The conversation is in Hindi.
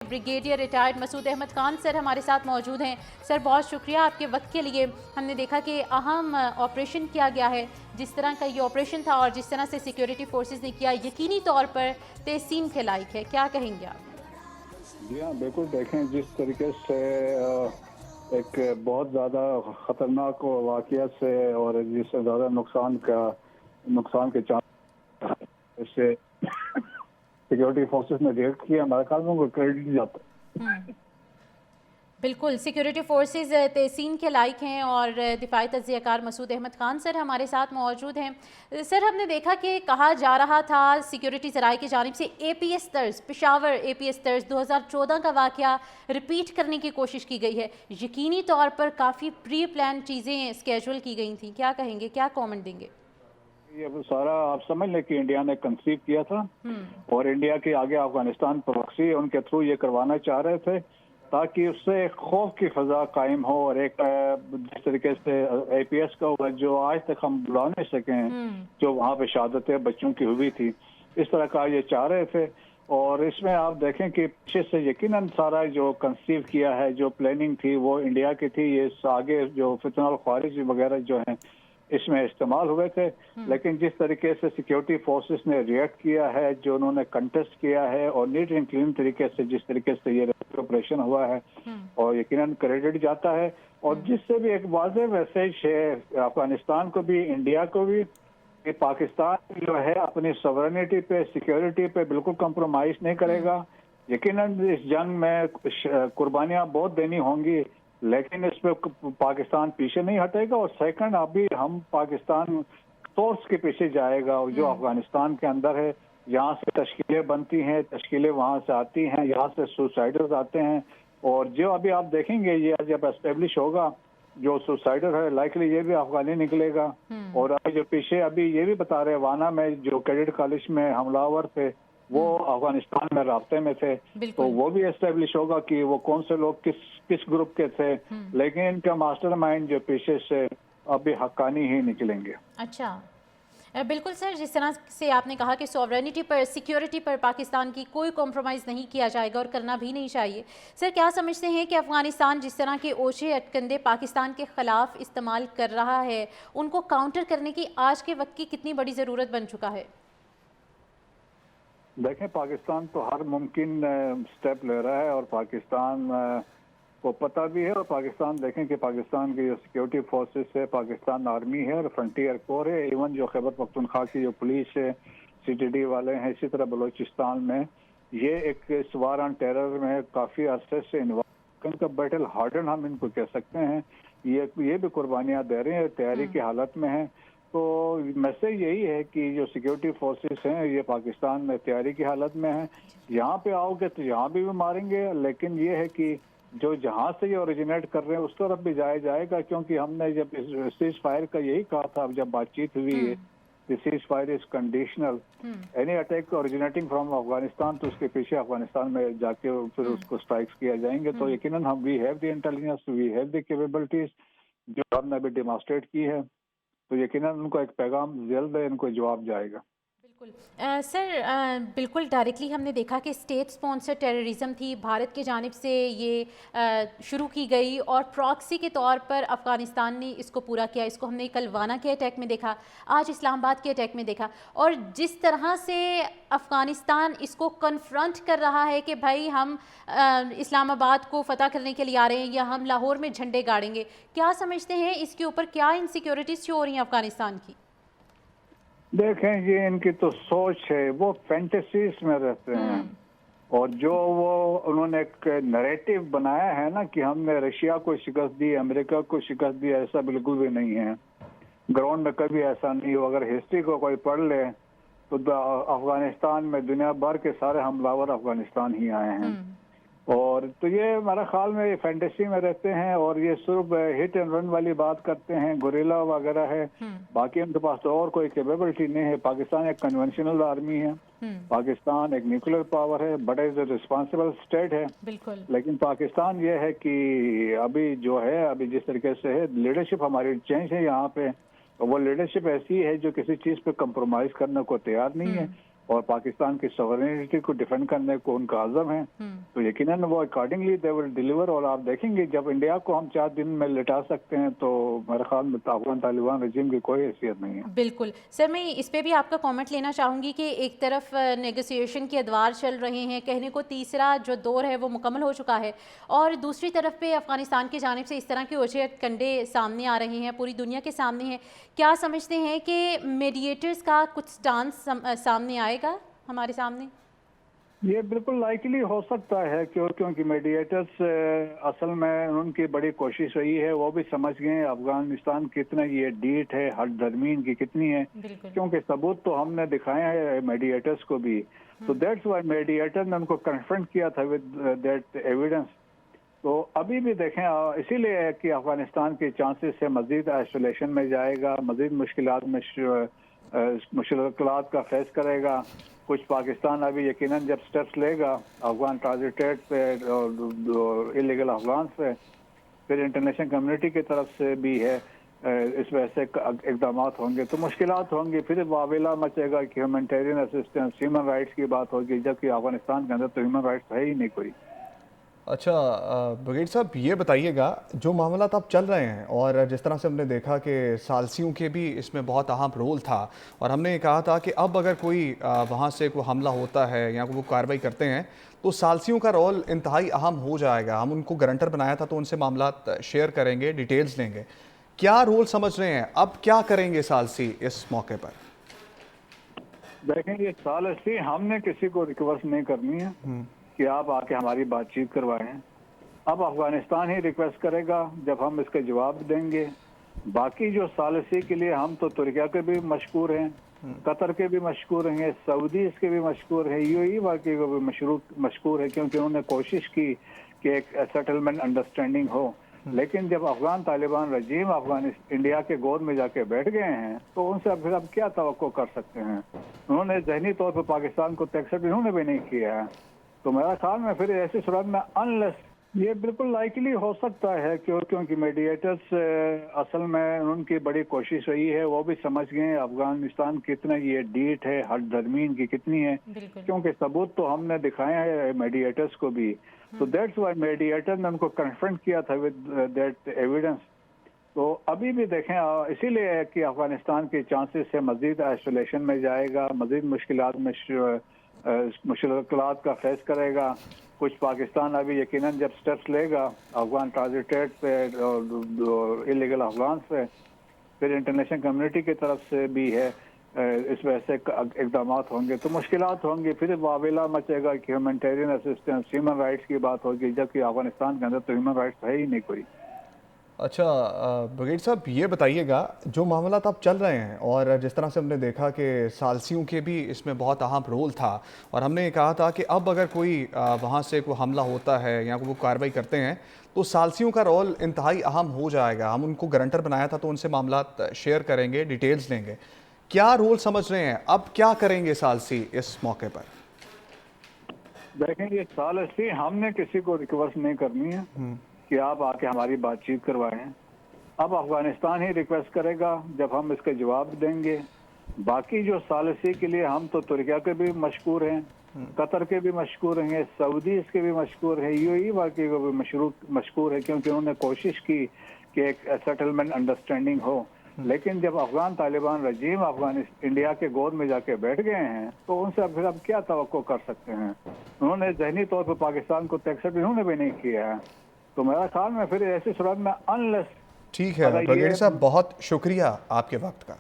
Brigadier retired Masood Ahmed Khan sir हमारे साथ मौजूद हैं। सर बहुत शुक्रिया आपके वक्त के लिए। हमने देखा कि अहम ऑपरेशन किया गया है, जिस तरह का ये ऑपरेशन था और जिस तरह से सिक्योरिटी फोर्सेस ने किया, यकीनी तौर पर तहसीन के लायक है। क्या कहेंगे आप? जी हाँ, बिल्कुल। देखें जिस तरीके से एक बहुत ज़्यादा ख़तरनाक वाक़या से और जिससे ज़्यादा नुकसान के चांस इससे सिक्योरिटी फोर्सेस ने रिएक्ट किया, हमारे ख्याल में उनको क्रेडिट जाता है। बिल्कुल, सिक्योरिटी फोर्सेस तहसीन के लायक हैं और दिफाई तज्ज़ियाकार मसूद अहमद खान सर हमारे साथ मौजूद हैं। सर हमने देखा कि कहा जा रहा था सिक्योरिटी ज़राए की जानिब से APS तर्ज, पेशावर APS तर्ज 2014 का वाक़या रिपीट करने की कोशिश की गई है। यकीनी तौर पर काफ़ी प्री प्लान चीज़ें स्केजुअल की गई थी। क्या कहेंगे, क्या कॉमेंट देंगे? ये वो सारा आप समझ लें कि इंडिया ने कंसीव किया था और इंडिया के आगे अफगानिस्तान प्रॉक्सी उनके थ्रू ये करवाना चाह रहे थे ताकि उससे एक खौफ की फजा कायम हो और एक जिस तरीके से APS का जो आज तक हम बुला नहीं सके हैं, जो वहाँ पे शहादतें बच्चों की हुई थी, इस तरह का ये चाह रहे थे। और इसमें आप देखें कि पीछे से यकीनन सारा जो कंसीव किया है, जो प्लानिंग थी वो इंडिया की थी। ये आगे जो फितनल ख्वारिज वगैरह जो हैं इसमें इस्तेमाल हुए थे, लेकिन जिस तरीके से सिक्योरिटी फोर्सेस ने रिएक्ट किया है, जो उन्होंने कंटेस्ट किया है और नीट एंड क्लीन तरीके से जिस तरीके से ये ऑपरेशन हुआ है और यकीनन क्रेडिट जाता है और जिससे भी एक वाज़ेह मैसेज है अफगानिस्तान को भी, इंडिया को भी, कि पाकिस्तान जो है अपनी सॉवरेनिटी पे, सिक्योरिटी पे बिल्कुल कंप्रोमाइज नहीं करेगा। यकीनन इस जंग में कुर्बानियां बहुत देनी होंगी, लेकिन इस पे पाकिस्तान पीछे नहीं हटेगा। और सेकंड, अभी हम पाकिस्तान सोर्स के पीछे जाएगा और जो अफगानिस्तान के अंदर है, यहाँ से तश्कीलें बनती हैं, तश्कीलें वहाँ से आती हैं, यहाँ से सुसाइडर्स आते हैं और जो अभी आप देखेंगे ये जब एस्टेब्लिश होगा, जो सुसाइडर है लाइकली ये भी अफगानी निकलेगा। और अभी जो पीछे अभी ये भी बता रहे वाना में जो कैडेट कॉलेज में हमलावर थे वो अफगानिस्तान में राब्ते में थे, तो वो भी एस्टेब्लिश होगा कि वो कौन से लोग किस किस ग्रुप के थे। लेकिन इनका मास्टरमाइंड जो पीछे से अभी हक्कानी ही निकलेंगे। अच्छा, बिल्कुल सर, जिस तरह से आपने कहा कि सॉवरेनिटी पर, सिक्योरिटी पर पाकिस्तान की कोई कॉम्प्रोमाइज़ नहीं किया जाएगा और करना भी नहीं चाहिए। सर क्या समझते हैं कि अफ़गानिस्तान जिस तरह के ओछे अटकंदे पाकिस्तान के ख़िलाफ़ इस्तेमाल कर रहा है, उनको काउंटर करने की आज के वक्त की कितनी बड़ी ज़रूरत बन चुका है? देखें, पाकिस्तान तो हर मुमकिन स्टेप ले रहा है और पाकिस्तान को पता भी है। और पाकिस्तान देखें कि पाकिस्तान की जो सिक्योरिटी फोर्सेस है, पाकिस्तान आर्मी है और फ्रंटियर कोर है, इवन जो खैबर पख्तूनख्वा की जो पुलिस है, CTD वाले हैं, इसी तरह बलोचिस्तान में ये एक इस वार ऑन टेरर में काफ़ी अरसे से इन्वॉल्व, का बैटल हार्डन हम इनको कह सकते हैं। ये भी कुर्बानियाँ दे रहे हैं, तैयारी की हालत में हैं। तो मैसेज यही है कि जो सिक्योरिटी फोर्सेस हैं ये पाकिस्तान में तैयारी की हालत में हैं। यहाँ पे आओगे तो यहाँ भी मारेंगे, लेकिन ये है कि जो जहाँ से ये ओरिजिनेट कर रहे हैं उस तरफ भी जाया जाएगा, क्योंकि हमने जब इस सीज फायर का यही कहा था जब बातचीत हुई है, cease fire is conditional, any attack originating from Afghanistan तो उसके पीछे अफगानिस्तान में जाके फिर उसको स्ट्राइक्स किया जाएंगे। तो यकीनन हम we have the intelligence, we have the capabilities जो हमने अभी डेमोन्स्ट्रेट की है, तो यकीनन उनको एक पैगाम जल्द इनको जवाब जाएगा। बिल्कुल सर, बिल्कुल डायरेक्टली हमने देखा कि स्टेट स्पॉन्सर टेररिज्म थी, भारत की जानिब से ये शुरू की गई और प्रॉक्सी के तौर पर अफ़गानिस्तान ने इसको पूरा किया। इसको हमने कल वाना के अटैक में देखा, आज इस्लामाबाद के अटैक में देखा। और जिस तरह से अफ़गानिस्तान इसको कन्फ्रंट कर रहा है कि भाई हम इस्लामाबाद को फ़तह करने के लिए आ रहे हैं या हम लाहौर में झंडे गाड़ेंगे, क्या समझते हैं इसके ऊपर क्या इनसिक्योरिटीज़ शो हो रही हैं अफ़गानिस्तान की? देखें, ये इनकी तो सोच है, वो फैंटेसीज में रहते हैं और जो वो उन्होंने एक नैरेटिव बनाया है ना कि हमने रशिया को शिकस्त दी, अमेरिका को शिकस्त दी, ऐसा बिल्कुल भी नहीं है। ग्राउंड में कभी ऐसा नहीं हो। अगर हिस्ट्री को कोई पढ़ ले तो अफगानिस्तान में दुनिया भर के सारे हमलावर अफगानिस्तान ही आए हैं। और तो ये हमारा ख्याल में ये फैंटेसी में रहते हैं और ये सिर्फ हिट एंड रन वाली बात करते हैं, गुरिल्ला वगैरह है, बाकी उनके पास तो और कोई कैपेबिलिटी नहीं है। पाकिस्तान एक कन्वेंशनल आर्मी है, पाकिस्तान एक न्यूक्लियर पावर है, बड़ा रिस्पॉन्सिबल स्टेट है। लेकिन पाकिस्तान ये है कि अभी जो है, अभी जिस तरीके से है लीडरशिप हमारी चेंज है यहाँ पे, वो लीडरशिप ऐसी है जो किसी चीज पे कंप्रोमाइज करने को तैयार नहीं है। और पाकिस्तान की सॉवरेनिटी को डिफेंड करने को उनका आज़म है, तो यकीनन वो अकॉर्डिंगली दे विल डिलीवर। और आप देखेंगे जब इंडिया को हम 4 दिन में लिटा सकते हैं तो मेरे ख्याल में अफगान तालिबान रजीम की कोई हैसियत नहीं है। बिल्कुल सर, मैं इस पे भी आपका कमेंट लेना चाहूँगी कि एक तरफ नेगोशिएशन के अदवार चल रहे हैं, कहने को तीसरा जो दौर है वो मुकम्मल हो चुका है, और दूसरी तरफ पे अफ़गानिस्तान की जानिब से इस तरह के ओछे कंडे सामने आ रहे हैं, पूरी दुनिया के सामने हैं। क्या समझते हैं कि मीडिएटर्स का कुछ स्टांस सामने आएगा हमारे सामने? ये बिल्कुल लाइकली हो सकता है क्योंकि मीडिएटर्स असल में उनकी बड़ी कोशिश रही है, वो भी समझ गए हैं अफगानिस्तान कितना ये डीट है, हद दरमीन की कितनी है, क्योंकि सबूत तो हमने दिखाए हैं मीडिएटर्स को भी। तो दैट्स व्हाई मीडिएटर ने उनको कन्फ्रंट किया था विद दैट एविडेंस। तो अभी भी देखें, इसीलिए कि अफगानिस्तान के चांसेस से मजीद आइसोलेशन में जाएगा, मजीद मुश्किलात का फेस करेगा। कुछ पाकिस्तान अभी यकीनन जब स्टेप्स लेगा अफगान ट्रांजिटेड पे और इलीगल अफगान पे, फिर इंटरनेशनल कम्युनिटी की तरफ से भी है, इस वजह से इकदाम होंगे तो मुश्किलात होंगी, फिर वावेला मचेगा कि ह्यूमैनिटेरियन असिस्टेंस, ह्यूमन राइट्स की बात होगी, जबकि अफगानिस्तान के अंदर तो ह्यूमन राइट्स है ही नहीं कोई। अच्छा ब्रिगेड साहब, ये बताइएगा जो मामला अब चल रहे हैं और जिस तरह से हमने देखा कि सालसियों के भी इसमें बहुत अहम रोल था, और हमने ये कहा था कि अब अगर कोई वहाँ से कोई हमला होता है या वो कार्रवाई करते हैं तो सालसियों का रोल इंतहाई अहम हो जाएगा। हम उनको गारंटर बनाया था तो उनसे मामला शेयर करेंगे, डिटेल्स लेंगे। क्या रोल समझ रहे हैं, अब क्या करेंगे सालसी इस मौके पर? देखें, ये सालसी हमने किसी को रिक्वेस्ट नहीं करनी है कि आप आके हमारी बातचीत करवाएं। अब अफगानिस्तान ही रिक्वेस्ट करेगा, जब हम इसके जवाब देंगे। बाकी जो सालसी के लिए हम तो तुर्किया के भी मशकूर हैं, कतर के भी मशकूर हैं, सऊदी इसके भी मशकूर है, यूएई वाकई को भी मशकूर है, क्योंकि उन्होंने कोशिश की कि एक सेटलमेंट अंडरस्टैंडिंग हो। लेकिन जब अफगान तालिबान रजीम इंडिया के गोद में जाके बैठ गए हैं तो उनसे फिर अब क्या तवक्को कर सकते हैं। उन्होंने जहनी तौर पर पाकिस्तान को एक्सेप्ट इन्होंने भी नहीं किया है। तो मेरा ख्याल में फिर ऐसी सूरत में अनलेस, ये बिल्कुल लाइकली हो सकता है क्योंकि मीडिएटर्स असल में उनकी बड़ी कोशिश रही है, वो भी समझ गए हैं अफगानिस्तान कितना ये डीट है, हद दरमीन की कितनी है, क्योंकि सबूत तो हमने दिखाए हैं मीडिएटर्स को भी। तो दैट्स व्हाई मीडिएटर ने उनको कन्फ्रंट किया था विद दैट एविडेंस। तो अभी भी देखें, इसीलिए कि अफगानिस्तान के चांसेस से मजीद आइसोलेशन में जाएगा, मजीद मुश्किलात का फेस करेगा। कुछ पाकिस्तान अभी यकीनन जब स्टेप्स लेगा अफगान ट्रांजिटेड पे और इलीगल अफगान पे, फिर इंटरनेशनल कम्युनिटी की तरफ से भी है, इस वजह से इकदाम होंगे तो मुश्किलात होंगी, फिर वावेला मचेगा कि ह्यूमैनिटेरियन असिस्टेंस, ह्यूमन राइट्स की बात होगी, जबकि अफगानिस्तान के अंदर तो ह्यूमन राइट्स है ही नहीं कोई। अच्छा ब्रिगेड साहब, ये बताइएगा जो मामला अब चल रहे हैं और जिस तरह से हमने देखा कि सालसियों के भी इसमें बहुत अहम रोल था, और हमने ये कहा था कि अब अगर कोई वहाँ से कोई हमला होता है या वो कार्रवाई करते हैं तो सालसियों का रोल इंतहाई अहम हो जाएगा। हम उनको गारंटर बनाया था तो उनसे मामला शेयर करेंगे, डिटेल्स लेंगे। क्या रोल समझ रहे हैं, अब क्या करेंगे सालसी इस मौके पर? देखें, ये सालसी हमने किसी को रिक्वेस्ट नहीं करनी है कि आप आके हमारी बातचीत करवाएं। अब अफगानिस्तान ही रिक्वेस्ट करेगा, जब हम इसके जवाब देंगे। बाकी जो सालसी के लिए हम तो तुर्किया के भी मशकूर हैं, कतर के भी मशकूर हैं, सऊदी इसके भी मशकूर है, यूएई वाकई को भी मशकूर है, क्योंकि उन्होंने कोशिश की कि एक सेटलमेंट अंडरस्टैंडिंग हो। लेकिन जब अफगान तालिबान रजीम इंडिया के गोद में जाके बैठ गए हैं तो उनसे फिर अब क्या तवक्को कर सकते हैं। उन्होंने जहनी तौर पर पाकिस्तान को एक्सेप्ट इन्होंने भी नहीं किया है। तो मेरा ख्याल में फिर ऐसी सूरत में अनलेस। ठीक है ब्रिगेड साहब, बहुत शुक्रिया आपके वक्त का।